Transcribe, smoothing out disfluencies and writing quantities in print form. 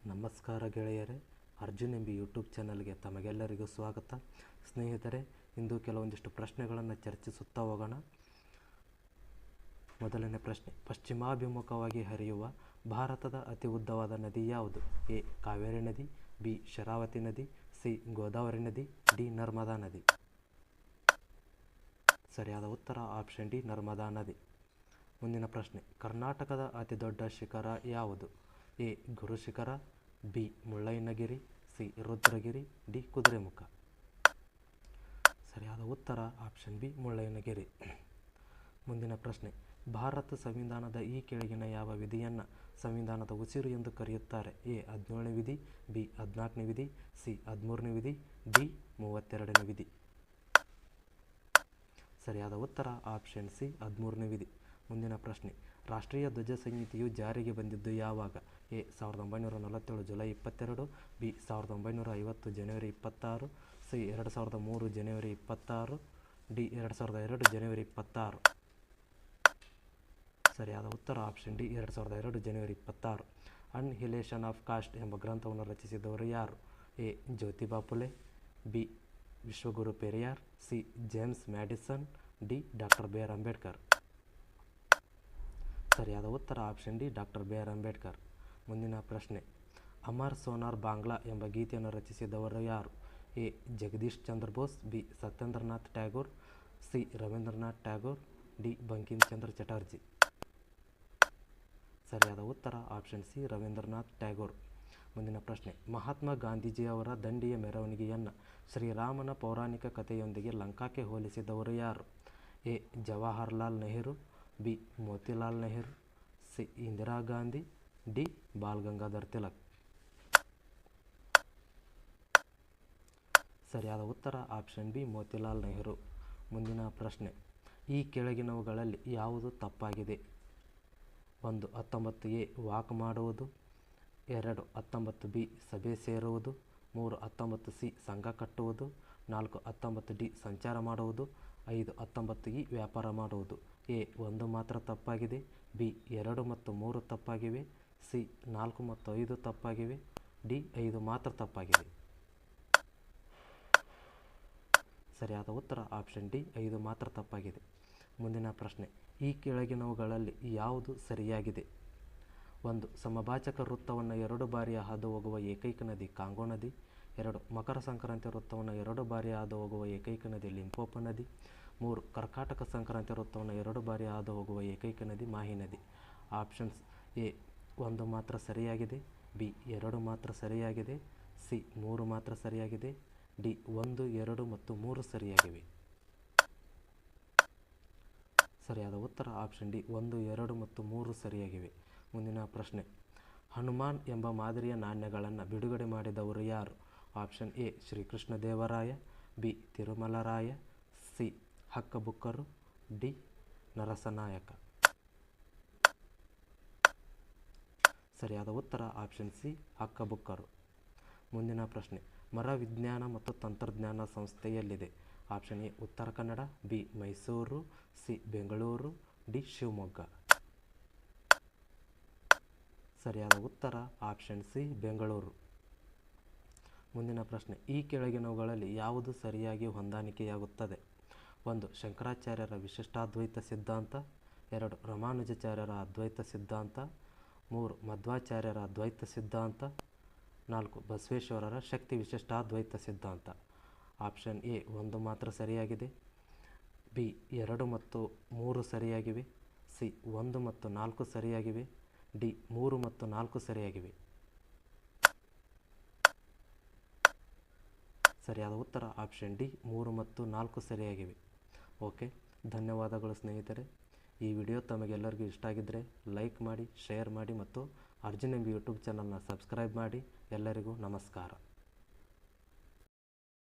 ನಮಸ್ಕಾರ ಗೆಳೆಯರೇ, Arjun MB YouTube ಚಾನಲ್ಗೆ ತಮಗೆಲ್ಲರಿಗೂ ಸ್ವಾಗತ. ಸ್ನೇಹಿತರೆ, ಇಂದು ಕೆಲವೊಂದಿಷ್ಟು ಪ್ರಶ್ನೆಗಳನ್ನು ಚರ್ಚಿಸುತ್ತಾ ಹೋಗೋಣ. ಮೊದಲನೇ ಪ್ರಶ್ನೆ, ಪಶ್ಚಿಮಾಭಿಮುಖವಾಗಿ ಹರಿಯುವ ಭಾರತದ ಅತಿ ಉದ್ದವಾದ ನದಿ ಯಾವುದು? ಎ. ಕಾವೇರಿ ನದಿ, ಬಿ. ಶರಾವತಿ ನದಿ, ಸಿ. ಗೋದಾವರಿ ನದಿ, ಡಿ. ನರ್ಮದಾ ನದಿ. ಸರಿಯಾದ ಉತ್ತರ ಆಪ್ಷನ್ ಡಿ, ನರ್ಮದಾ ನದಿ. ಮುಂದಿನ ಪ್ರಶ್ನೆ, ಕರ್ನಾಟಕದ ಅತಿ ದೊಡ್ಡ ಶಿಖರ ಯಾವುದು? A. Guru Shikhara, B. Mullayanagiri, C. Rudragiri, D. Kudremukh. ಸರಿಯಾದ ಉತ್ತರ ಆಪ್ಷನ್ ಬಿ, ಮುಳ್ಳಯ್ಯನಗಿರಿ. ಮುಂದಿನ ಪ್ರಶ್ನೆ, ಭಾರತ ಸಂವಿಧಾನದ ಈ ಕೆಳಗಿನ ಯಾವ ವಿಧಿಯನ್ನು ಸಂವಿಧಾನದ ಉಸಿರು ಎಂದು ಕರೆಯುತ್ತಾರೆ? ಎ. 17ನೇ ವಿಧಿ, ಬಿ. 14ನೇ ವಿಧಿ, ಸಿ. 13ನೇ ವಿಧಿ, ಡಿ. 32ನೇ ವಿಧಿ. ಸರಿಯಾದ ಉತ್ತರ ಆಪ್ಷನ್ ಸಿ, 13ನೇ ವಿಧಿ. ಮುಂದಿನ ಪ್ರಶ್ನೆ, ರಾಷ್ಟ್ರೀಯ ಧ್ವಜ ಸಂಹಿತೆಯು ಜಾರಿಗೆ ಬಂದಿದ್ದು ಯಾವಾಗ? ಎ. 1947 ಜುಲೈ 22, ಬಿ. 1950 ಜನವರಿ 26, ಸಿ. 2003 ಜನವರಿ 26, ಡಿ. 2002 ಜನವರಿ 26. ಸರಿಯಾದ ಉತ್ತರ ಆಪ್ಷನ್ ಡಿ, 2002 ಜನವರಿ 26. ಅನ್ಹಿಲೇಷನ್ ಆಫ್ ಕಾಸ್ಟ್ ಎಂಬ ಗ್ರಂಥವನ್ನು ರಚಿಸಿದವರು ಯಾರು? A. Jyotiba Phule, B. Vishwaguru Periyar, C. James Madison, D. Doctor B. R. Ambedkar. ಸರಿಯಾದ ಉತ್ತರ option D, doctor B. R. Ambedkar. ಮುಂದಿನ ಪ್ರಶ್ನೆ, ಅಮರ್ ಸೋನಾರ್ ಬಾಂಗ್ಲಾ ಎಂಬ ಗೀತೆಯನ್ನು ರಚಿಸಿದವರು ಯಾರು? A. Jagadish Chandra Bose, B. Satyendranath Tagore, C. Ravindranath Tagore, D. Bankim Chandra Chatterjee. ಸರಿಯಾದ ಉತ್ತರ ಆಪ್ಷನ್ ಸಿ, ರವೀಂದ್ರನಾಥ್ ಟ್ಯಾಗೋರ್. ಮುಂದಿನ ಪ್ರಶ್ನೆ, ಮಹಾತ್ಮ ಗಾಂಧೀಜಿಯವರ ದಂಡಿಯ ಮೆರವಣಿಗೆಯನ್ನು ಶ್ರೀರಾಮನ ಪೌರಾಣಿಕ ಕಥೆಯೊಂದಿಗೆ ಲಂಕಾಕ್ಕೆ ಹೋಲಿಸಿದವರು ಯಾರು? A. Jawaharlal Nehru, B. Motilal Nehru, C. Indira Gandhi, D. Ball Gangadhar Tilak. ಸರಿಯಾದ ಉತ್ತರ ಆಪ್ಷನ್ ಬಿ, ಮೋತಿಲಾಲ್ ನೆಹರು. ಮುಂದಿನ ಪ್ರಶ್ನೆ, ಈ ಕೆಳಗಿನವುಗಳಲ್ಲಿ ಯಾವುದು ತಪ್ಪಾಗಿದೆ? 1. 19 ಎ. ವಾಕ್ ಮಾಡುವುದು, 2. 19 ಬಿ. ಸಭೆ ಸೇರುವುದು, 3. 19 ಸಿ. ಸಂಘ ಕಟ್ಟುವುದು, 4. 19 ಡಿ. ಸಂಚಾರ ಮಾಡುವುದು, 5. 19 ಇ. ವ್ಯಾಪಾರ ಮಾಡುವುದು. ಎ. 1 ಮಾತ್ರ ತಪ್ಪಾಗಿದೆ, ಬಿ. 2 ಮತ್ತು 3 ತಪ್ಪಾಗಿವೆ, ಸಿ. 4 ಮತ್ತು 5 ತಪ್ಪಾಗಿವೆ, ಡಿ. 5 ಮಾತ್ರ ತಪ್ಪಾಗಿದೆ. ಸರಿಯಾದ ಉತ್ತರ ಆಪ್ಷನ್ ಡಿ, 5 ಮಾತ್ರ ತಪ್ಪಾಗಿದೆ. ಮುಂದಿನ ಪ್ರಶ್ನೆ, ಈ ಕೆಳಗಿನವುಗಳಲ್ಲಿ ಯಾವುದು ಸರಿಯಾಗಿದೆ? 1. ಸಮಭಾಜಕ ವೃತ್ತವನ್ನು 2 ಬಾರಿ ಹಾದು ಹೋಗುವ ಏಕೈಕ ನದಿ ಕಾಂಗೋ ನದಿ, 2. ಮಕರ ಸಂಕ್ರಾಂತಿ ವೃತ್ತವನ್ನು 2 ಬಾರಿ ಹಾದು ಹೋಗುವ ಏಕೈಕ ನದಿ ಲಿಂಪೋಪೋ ನದಿ, 3. ಕರ್ಕಾಟಕ ಸಂಕ್ರಾಂತಿ ವೃತ್ತವನ್ನು 2 ಬಾರಿ ಹಾದು ಹೋಗುವ ಏಕೈಕ ನದಿ ಮಾಹಿ ನದಿ. Options: A. 1 ಮಾತ್ರ ಸರಿಯಾಗಿದೆ, ಬಿ. 2 ಮಾತ್ರ ಸರಿಯಾಗಿದೆ, ಸಿ. 3 ಮಾತ್ರ ಸರಿಯಾಗಿದೆ, ಡಿ. 1, 2 ಮತ್ತು 3 ಸರಿಯಾಗಿವೆ. ಸರಿಯಾದ ಉತ್ತರ ಆಪ್ಷನ್ ಡಿ, 1, 2 ಮತ್ತು 3 ಸರಿಯಾಗಿವೆ. ಮುಂದಿನ ಪ್ರಶ್ನೆ, ಹನುಮಾನ್ ಎಂಬ ಮಾದರಿಯ ನಾಣ್ಯಗಳನ್ನು ಬಿಡುಗಡೆ ಮಾಡಿದವರು ಯಾರು? Option A. Srikrishna Devaraya, B. Tirumalaraya, C. ಹಕ್ಕಬುಕ್ಕರು, ಡಿ. ನರಸನಾಯಕ. ಸರಿಯಾದ ಉತ್ತರ ಆಪ್ಷನ್ ಸಿ, ಹಕ್ಕಬುಕ್ಕರು. ಮುಂದಿನ ಪ್ರಶ್ನೆ, ಮರ ವಿಜ್ಞಾನ ಮತ್ತು ತಂತ್ರಜ್ಞಾನ ಸಂಸ್ಥೆ ಎಲ್ಲಿದೆ? Option A. Uttara Kannada, B. Mysuru, C. Bengaluru, D. Shivamogga. ಸರಿಯಾದ ಉತ್ತರ ಆಪ್ಷನ್ ಸಿ, ಬೆಂಗಳೂರು. ಮುಂದಿನ ಪ್ರಶ್ನೆ, ಈ ಕೆಳಗಿನವುಗಳಲ್ಲಿ ಯಾವುದು ಸರಿಯಾಗಿ ಹೊಂದಾಣಿಕೆಯಾಗುತ್ತದೆ? 1. ಶಂಕರಾಚಾರ್ಯರ ವಿಶಿಷ್ಟಾದ್ವೈತ ಸಿದ್ಧಾಂತ, 2. ರಾಮಾನುಜಾಚಾರ್ಯರ ಅದ್ವೈತ ಸಿದ್ಧಾಂತ, 3. ಮಧ್ವಾಚಾರ್ಯರ ಅದ್ವೈತ ಸಿದ್ಧಾಂತ, 4. ಬಸವೇಶ್ವರರ ಶಕ್ತಿ ವಿಶಿಷ್ಟಾದ್ವೈತ ಸಿದ್ಧಾಂತ. Option A. 1 ಮಾತ್ರ ಸರಿಯಾಗಿದೆ, ಬಿ. 2 ಮತ್ತು 3 ಸರಿಯಾಗಿವೆ, ಸಿ. 1 ಮತ್ತು 4 ಸರಿಯಾಗಿವೆ, ಡಿ. 3 ಮತ್ತು 4 ಸರಿಯಾಗಿವೆ. ಸರಿಯಾದ ಉತ್ತರ ಆಪ್ಷನ್ ಡಿ, 3 ಮತ್ತು 4 ಸರಿಯಾಗಿವೆ. ಓಕೆ, ಧನ್ಯವಾದಗಳು ಸ್ನೇಹಿತರೆ. ಈ ವಿಡಿಯೋ ತಮಗೆಲ್ಲರಿಗೂ ಇಷ್ಟ ಆಗಿದ್ದರೆ ಲೈಕ್ ಮಾಡಿ, ಶೇರ್ ಮಾಡಿ ಮತ್ತು ಅರ್ಜುನ್ ಎಂಬಿ ಯೂಟ್ಯೂಬ್ ಚಾನಲ್ನ ಸಬ್ಸ್ಕ್ರೈಬ್ ಮಾಡಿ. ಎಲ್ಲರಿಗೂ ನಮಸ್ಕಾರ.